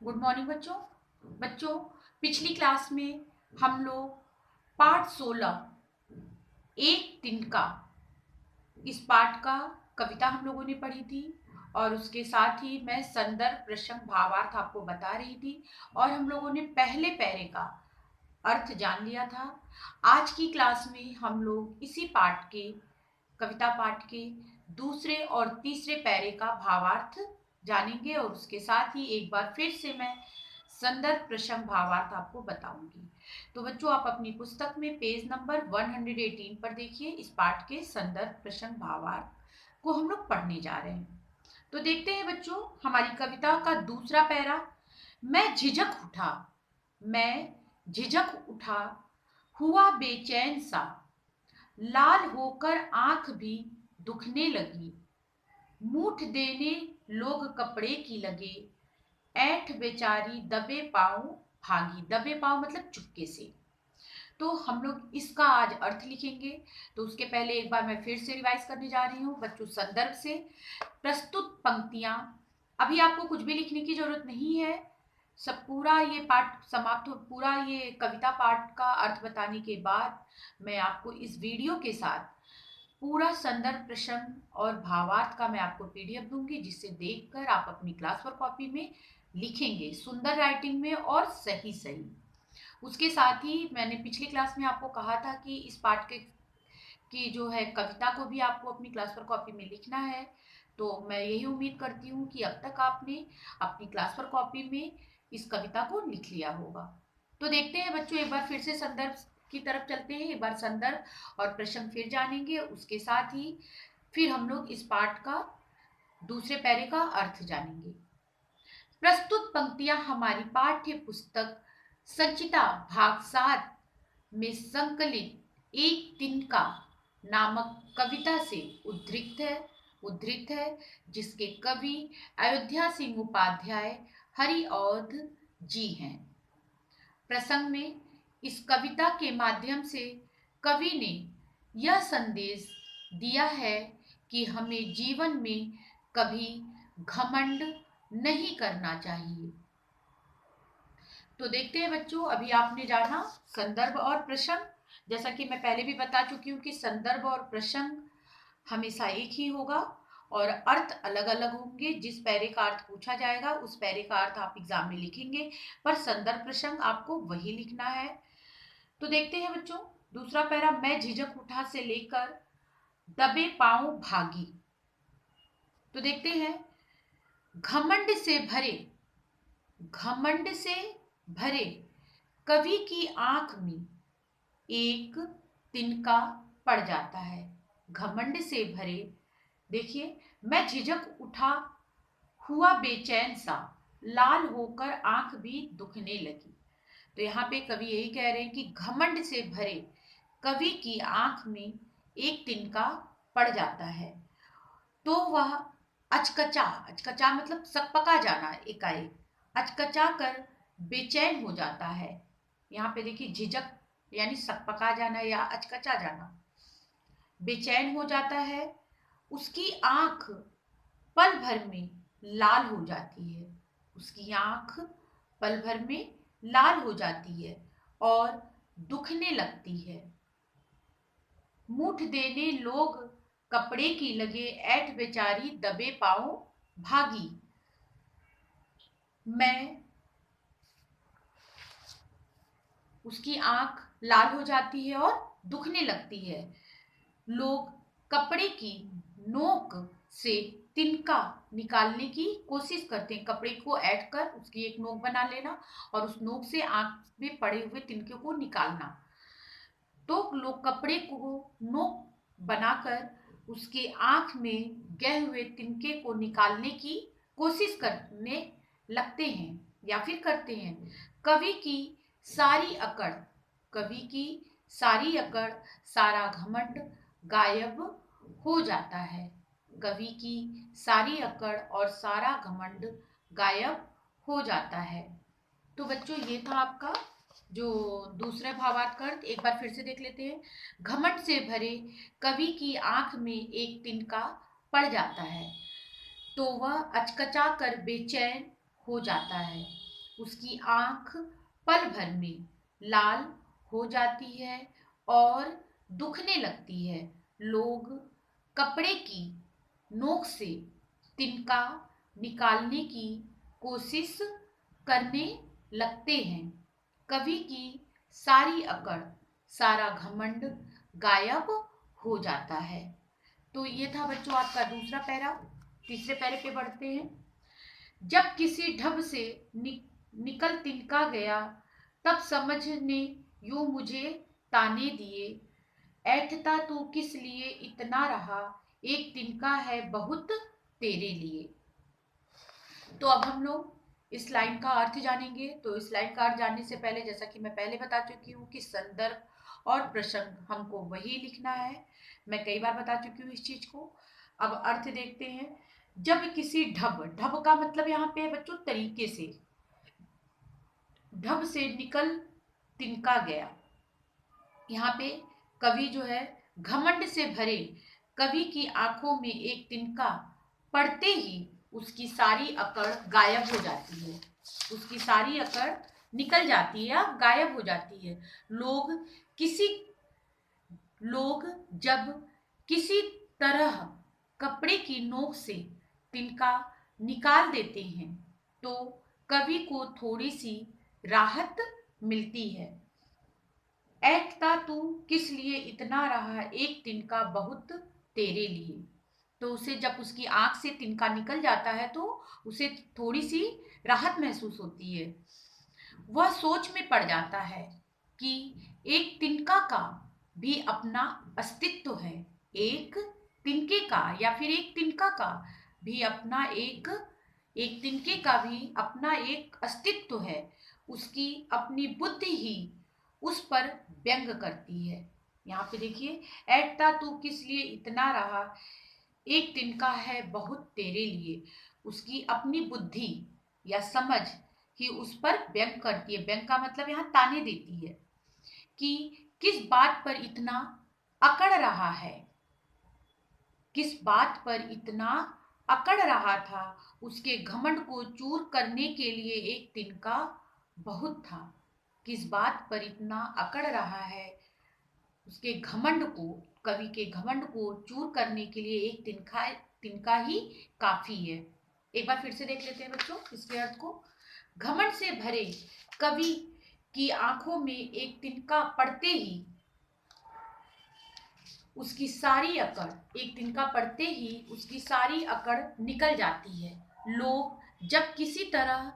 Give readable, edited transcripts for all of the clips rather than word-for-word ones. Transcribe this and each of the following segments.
Good morning बच्चों। बच्चों, पिछली क्लास में हम लोग पाठ 16 एक तिनका इस पाठ का कविता हम लोगों ने पढ़ी थी और उसके साथ ही मैं संदर्भ प्रसंग भावार्थ आपको बता रही थी और हम लोगों ने पहले पैरे का अर्थ जान लिया था। आज की क्लास में हम लोग इसी पाठ के कविता पाठ के दूसरे और तीसरे पैरे का भावार्थ जानेंगे और उसके साथ ही एक बार फिर से मैं संदर्भ प्रसंग भावार्थ आपको बताऊंगी। तो बच्चों, आप अपनी पुस्तक में पेज नंबर 118 पर देखिए, इस पाठ के संदर्भ प्रसंग भावार्थ को हम लोग पढ़ने जा रहे हैं। तो देखते हैं बच्चों, हमारी कविता का दूसरा पैरा। मैं झिझक उठा, मैं झिझक उठा, हुआ बेचैन सा, लाल होकर आंख भी दुखने लगी, मूठ देने लोग कपड़े की लगे, ऐठ बेचारी दबे पांव भागी। दबे पांव मतलब चुपके से। तो हम लोग इसका आज अर्थ लिखेंगे। तो उसके पहले एक बार मैं फिर से रिवाइज करने जा रही हूँ बच्चों। संदर्भ से प्रस्तुत पंक्तियां, अभी आपको कुछ भी लिखने की जरूरत नहीं है। सब पूरा ये पाठ समाप्त हो, पूरा ये कविता पाठ का अर्थ बताने के बाद मैं आपको इस वीडियो के साथ पूरा संदर्भ प्रसंग और भावार्थ का मैं आपको पीडीएफ दूंगी, जिससे देखकर आप अपनी क्लास वर्क कॉपी में लिखेंगे सुंदर राइटिंग में और सही सही। उसके साथ ही मैंने पिछली क्लास में आपको कहा था कि इस पाठ के की जो है कविता को भी आपको अपनी क्लास वर्क कॉपी में लिखना है। तो मैं यही उम्मीद करती हूँ कि अब तक आपने अपनी क्लास वर्क कॉपी में इस कविता को लिख लिया होगा। तो देखते हैं बच्चों, एक बार फिर से संदर्भ की तरफ चलते हैं। एक बार संदर्भ और प्रसंग फिर जानेंगे, उसके साथ ही फिर हम लोग इस पाठ का दूसरे पैरे का अर्थ जानेंगे। प्रस्तुत पंक्तियां हमारी पाठ्य पुस्तक संचिता भाग 7 में संकलित एक तिनका नामक कविता से उद्धृत है, जिसके कवि अयोध्या सिंह उपाध्याय हरिऔध जी हैं। प्रसंग में इस कविता के माध्यम से कवि ने यह संदेश दिया है कि हमें जीवन में कभी घमंड नहीं करना चाहिए। तो देखते हैं बच्चों, अभी आपने जाना संदर्भ और प्रसंग। जैसा कि मैं पहले भी बता चुकी हूँ कि संदर्भ और प्रसंग हमेशा एक ही होगा और अर्थ अलग अलग होंगे। जिस पैरे का अर्थ पूछा जाएगा उस पैरे का अर्थ आप एग्जाम में लिखेंगे, पर संदर्भ प्रसंग आपको वही लिखना है। तो देखते हैं बच्चों, दूसरा पैरा। मैं झिझक उठा से लेकर दबे पांव भागी। तो देखते हैं, घमंड से भरे, घमंड से भरे कवि की आंख में एक तिनका पड़ जाता है। घमंड से भरे, देखिए, मैं झिझक उठा, हुआ बेचैन सा, लाल होकर आंख भी दुखने लगी। तो यहाँ पे कवि यही कह रहे हैं कि घमंड से भरे कवि की आंख में एक तिनका पड़ जाता है तो वह अचकचा, अचकचा मतलब सकपका जाना, एकाएक अचकचा कर बेचैन हो जाता है। यहाँ पे देखिए, झिझक यानी सकपका जाना या अचकचा जाना, बेचैन हो जाता है। उसकी आंख पल भर में लाल हो जाती है, उसकी आंख पल भर में लाल हो जाती है और दुखने लगती है। मुठ देने लोग कपड़े की लगे, ऐठ बेचारी दबे पांव भागी। मैं, उसकी आंख लाल हो जाती है और दुखने लगती है। लोग कपड़े की नोक से तिनका निकालने की कोशिश करते हैं। कपड़े को ऐड कर उसकी एक नोक बना लेना और उस नोक से आंख में पड़े हुए तिनके को निकालना। तो लोग कपड़े को नोक बनाकर उसके आंख में गए हुए तिनके को निकालने की कोशिश करने लगते हैं या फिर करते हैं। कवि की सारी अकड़, कवि की सारी अकड़, सारा घमंड गायब हो जाता है। कवि की सारी अकड़ और सारा घमंड गायब हो जाता है। तो बच्चों, ये था आपका जो दूसरे भावार्थ का अर्थ। एक बार फिर से देख लेते हैं। घमंड से भरे कवि की आंख में एक तिनका पड़ जाता है तो वह अचकचा कर बेचैन हो जाता है। उसकी आंख पल भर में लाल हो जाती है और दुखने लगती है। लोग कपड़े की नोक से तिनका निकालने की कोशिश करने लगते हैं। कवि की सारी अकड़, सारा घमंड गायब हो जाता है। तो ये था बच्चों आपका दूसरा पैरा। तीसरे पैरे पे बढ़ते हैं। जब किसी ढब से निकल तिनका गया, तब समझ ने यूं मुझे ताने दिए। ऐठता तू किस लिए इतना रहा, एक तिनका है बहुत तेरे लिए। तो अब हम लोग इस लाइन का अर्थ जानेंगे। तो इस लाइन का अर्थ जानने से पहले, जैसा कि मैं पहले बता चुकी हूँ कि संदर्भ और प्रसंग हमको वही लिखना है। मैं कई बार बता चुकी हूँ इस चीज को। अब अर्थ देखते हैं। जब किसी ढब, ढब का मतलब यहाँ पे बच्चों तरीके से, ढब से निकल तिनका गया। यहाँ पे कवि जो है घमंड से भरे कवि की आंखों में एक तिनका पड़ते ही उसकी सारी अकड़ गायब हो जाती है। उसकी सारी अकड़ निकल जाती है या गायब हो जाती है। लोग जब किसी तरह कपड़े की नोक से तिनका निकाल देते हैं तो कवि को थोड़ी सी राहत मिलती है। ऐठता तू किस लिए इतना रहा, एक तिनका बहुत तेरे लिए। तो उसे जब उसकी आंख से तिनका निकल जाता है तो उसे थोड़ी सी राहत महसूस होती है। वह सोच में पड़ जाता है कि एक तिनका का भी अपना अस्तित्व है। एक तिनके का या फिर एक तिनका का भी अपना एक तिनके का भी अपना एक अस्तित्व है। उसकी अपनी बुद्धि ही उस पर व्यंग करती है। यहाँ पे देखिए, ऐठता तू किस लिए इतना रहा, एक तिनका है बहुत तेरे लिए। उसकी अपनी बुद्धि या समझ ही उस पर व्यंग करती है। व्यंग का मतलब यहाँ ताने देती है कि किस बात पर इतना अकड़ रहा है, किस बात पर इतना अकड़ रहा था। उसके घमंड को चूर करने के लिए एक तिनका बहुत था। किस बात पर इतना अकड़ रहा है, उसके घमंड को, कवि के घमंड को चूर करने के लिए एक तिनका ही काफी है। एक बार फिर से देख लेते हैं बच्चों इसके अर्थ को। घमंड से भरे कवि की आंखों में एक तिनका पड़ते ही उसकी सारी अकड़, एक तिनका पड़ते ही उसकी सारी अकड़ निकल जाती है। लोग जब किसी तरह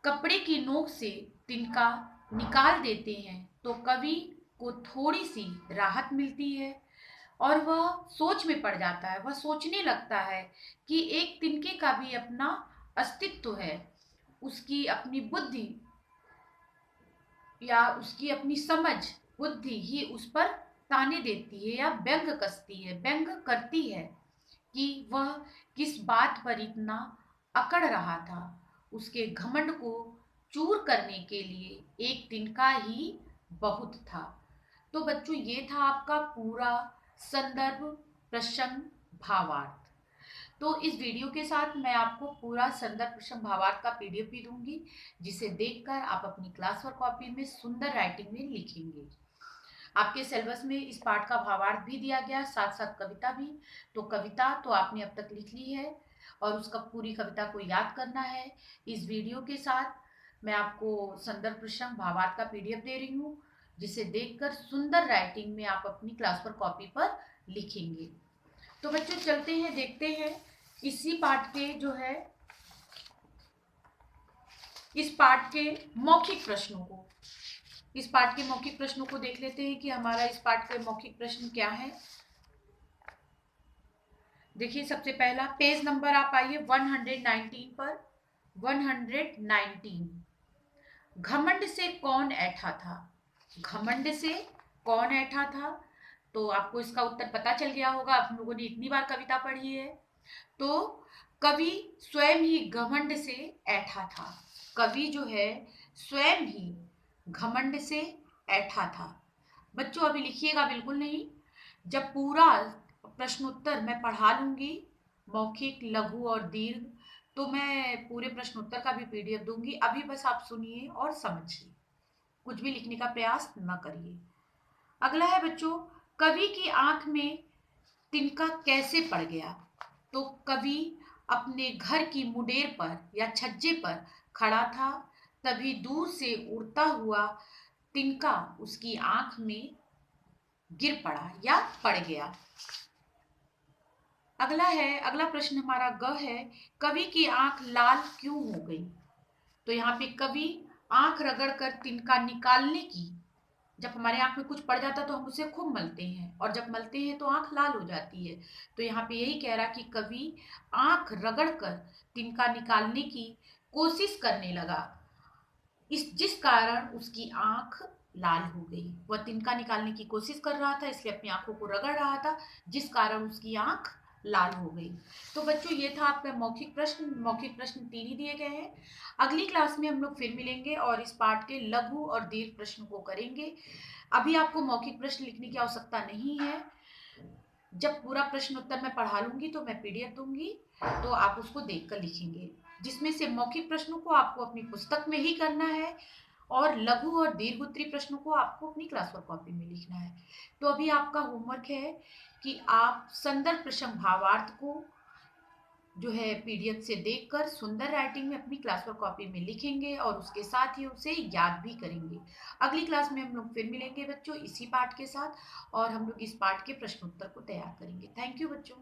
कपड़े की नोक से तिनका निकाल देते हैं तो कवि को थोड़ी सी राहत मिलती है और वह सोच में पड़ जाता है। वह सोचने लगता है कि एक तिनके का भी अपना अस्तित्व है। उसकी अपनी बुद्धि या उसकी अपनी समझ, बुद्धि ही उस पर ताने देती है या व्यंग कसती है, व्यंग करती है कि वह किस बात पर इतना अकड़ रहा था। उसके घमंड को चूर करने के लिए एक तिनका ही बहुत था। तो बच्चों ये था आपका पूरा संदर्भ, प्रसंग, भावार्थ। तो इस वीडियो के साथ मैं आपको पूरा संदर्भ, प्रसंग, भावार्थ का पीडीएफ भी दूंगी, जिसे देखकर आप अपनी क्लास वर्क कॉपी में सुंदर राइटिंग में लिखेंगे। आपके सिलेबस में इस पाठ का भावार्थ भी दिया गया, साथ साथ कविता भी। तो कविता तो आपने अब तक लिख ली है और उसका पूरी कविता को याद करना है। इस वीडियो के साथ मैं आपको संदर्भ, प्रसंग, भावार्थ का पीडीएफ दे रही हूँ, जिसे देखकर सुंदर राइटिंग में आप अपनी क्लास वर्क कॉपी पर लिखेंगे। तो बच्चों चलते हैं, देखते हैं इसी पाठ के जो है, इस पाठ के मौखिक प्रश्नों को। इस पाठ के मौखिक प्रश्नों को देख लेते हैं कि हमारा इस पाठ के मौखिक प्रश्न क्या है। देखिए सबसे पहला पेज नंबर आप आइए 119 पर। 119, घमंड से कौन ऐठा था। घमंड से कौन ऐठा था। तो आपको इसका उत्तर पता चल गया होगा, आप लोगों ने इतनी बार कविता पढ़ी है। तो कवि स्वयं ही घमंड से ऐठा था। कवि जो है स्वयं ही घमंड से ऐठा था। बच्चों अभी लिखिएगा बिल्कुल नहीं, जब पूरा प्रश्नोत्तर मैं पढ़ा लूंगी, मौखिक, लघु और दीर्घ, तो मैं पूरे प्रश्न उत्तर का भी पीडीएफ दूंगी। अभी बस आप सुनिए और समझिए, कुछ भी लिखने का प्रयास न करिए। अगला है बच्चों, कवि की आंख में तिनका कैसे पड़ गया। तो कवि अपने घर की मुडेर पर या छज्जे पर खड़ा था, तभी दूर से उड़ता हुआ तिनका उसकी आंख में गिर पड़ा या पड़ गया। अगला प्रश्न हमारा ग है, कवि की आंख लाल क्यों हो गई। तो यहाँ पे कवि आंख रगड़ कर तिनका निकालने की, जब हमारे आंख में कुछ पड़ जाता है तो हम उसे खूब मलते हैं, और जब मलते हैं तो आंख लाल हो जाती है। तो यहाँ पे यही कह रहा कि कवि आंख रगड़ कर तिनका निकालने की कोशिश करने लगा, जिस कारण उसकी आंख लाल हो गई। वह तिनका निकालने की कोशिश कर रहा था, इसलिए अपनी आंखों को रगड़ रहा था, जिस कारण उसकी आंख लाल हो गई। तो बच्चों ये था आपका मौखिक प्रश्न। मौखिक प्रश्न 3 ही दिए गए हैं। अगली क्लास में हम लोग फिर मिलेंगे और इस पाठ के लघु और दीर्घ प्रश्न को करेंगे। अभी आपको मौखिक प्रश्न लिखने की आवश्यकता नहीं है। जब पूरा प्रश्न उत्तर मैं पढ़ा लूंगी तो मैं पीडीएफ दूंगी, तो आप उसको देखकर लिखेंगे, जिसमें से मौखिक प्रश्नों को आपको अपनी पुस्तक में ही करना है और लघु और दीर्घ उत्तरीय प्रश्नों को आपको अपनी क्लास वर्क कॉपी में लिखना है। तो अभी आपका होमवर्क है कि आप संदर्भ प्रसंग भावार्थ को जो है पीडीएफ से देखकर सुंदर राइटिंग में अपनी क्लास वर्क कॉपी में लिखेंगे और उसके साथ ही उसे याद भी करेंगे। अगली क्लास में हम लोग फिर मिलेंगे बच्चों इसी पाठ के साथ, और हम लोग इस पाठ के प्रश्न उत्तर को तैयार करेंगे। थैंक यू बच्चों।